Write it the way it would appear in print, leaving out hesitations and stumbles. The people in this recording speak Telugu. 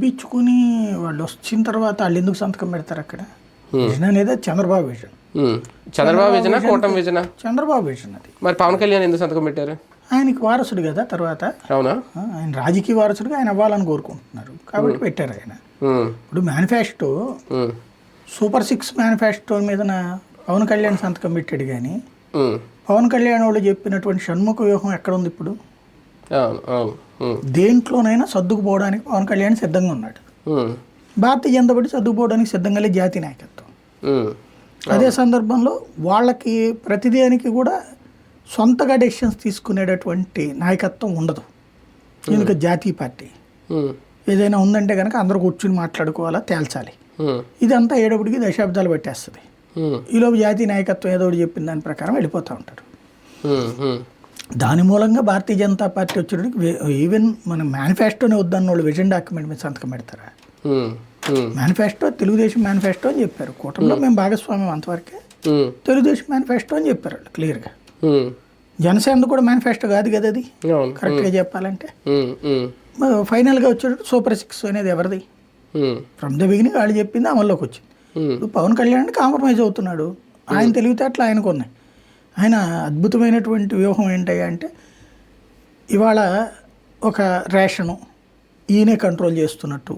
అనిపించుకుని వాళ్ళు వచ్చిన తర్వాత వాళ్ళు ఎందుకు సంతకం పెడతారు అక్కడ? విజన్ అనేది చంద్రబాబు విజన్. చంద్రబాబు విజనా కూటమి విజనా? చంద్రబాబు విజన్ అది. మరి పవన్ కళ్యాణ్ ఎందుకు సంతకం పెట్టారు? ఆయనకి వారసుడు కదా తర్వాత. అవునా? ఆయన రాజకీయ వారసుడిగా ఆయన అవ్వాలని కోరుకుంటున్నారు కాబట్టి పెట్టారు ఆయన. ఇప్పుడు మేనిఫెస్టో సూపర్ 6 మేనిఫెస్టో మీద పవన్ కళ్యాణ్ సంతకం పెట్టాడు కానీ పవన్ కళ్యాణ్ వాళ్ళు చెప్పినటువంటి షణ్ముఖ వ్యూహం ఎక్కడ ఉంది ఇప్పుడు? దేంట్లోనైనా సర్దుకుపోవడానికి పవన్ కళ్యాణ్ సిద్ధంగా ఉన్నాడు. భారతీయ జనతా పార్టీ సర్దుకుపోవడానికి సిద్ధంగా లేదు జాతీయ నాయకత్వం. అదే సందర్భంలో వాళ్ళకి ప్రతిదానికి కూడా సొంతగా డెసిషన్స్ తీసుకునేటటువంటి నాయకత్వం ఉండదు. దీనికి జాతీయ పార్టీ ఏదైనా ఉందంటే కనుక అందరూ కూర్చుని మాట్లాడుకోవాలా, తేల్చాలి. ఇదంతా ఏడప్పటికి దశాబ్దాలు పట్టేస్తుంది. ఈలోపు జాతీయ నాయకత్వం ఏదో ఒకటి చెప్పిన దాని ప్రకారం వెళ్ళిపోతూ ఉంటారు. దాని మూలంగా భారతీయ జనతా పార్టీ వచ్చేటికి ఈవెన్ మన మేనిఫెస్టోనే వద్దన్న వాళ్ళు విజన్ డాక్యుమెంట్ మీద సంతకం పెడతారా? మేనిఫెస్టో తెలుగుదేశం మేనిఫెస్టో అని చెప్పారు. కూటమిలో మేము భాగస్వామ్యం అంతవరకే. తెలుగుదేశం మేనిఫెస్టో అని చెప్పారు వాళ్ళు క్లియర్గా. జనసేన కూడా మేనిఫెస్టో కాదు కదా అది, కరెక్ట్గా చెప్పాలంటే. ఫైనల్గా వచ్చేటప్పుడు సూపర్ 6 అనేది ఎవరిది? ఫ్రమ్ ద బిగినింగ్ వాళ్ళు చెప్పింది అమల్లోకి వచ్చింది. ఇప్పుడు పవన్ కళ్యాణ్ కాంప్రమైజ్ అవుతున్నాడు. ఆయన తెలివితేటలు ఆయనకు ఉన్నాయి. ఆయన అద్భుతమైనటువంటి వ్యూహం ఏంటయ్యా అంటే ఇవాళ ఒక రేషను ఈయనే కంట్రోల్ చేస్తున్నట్టు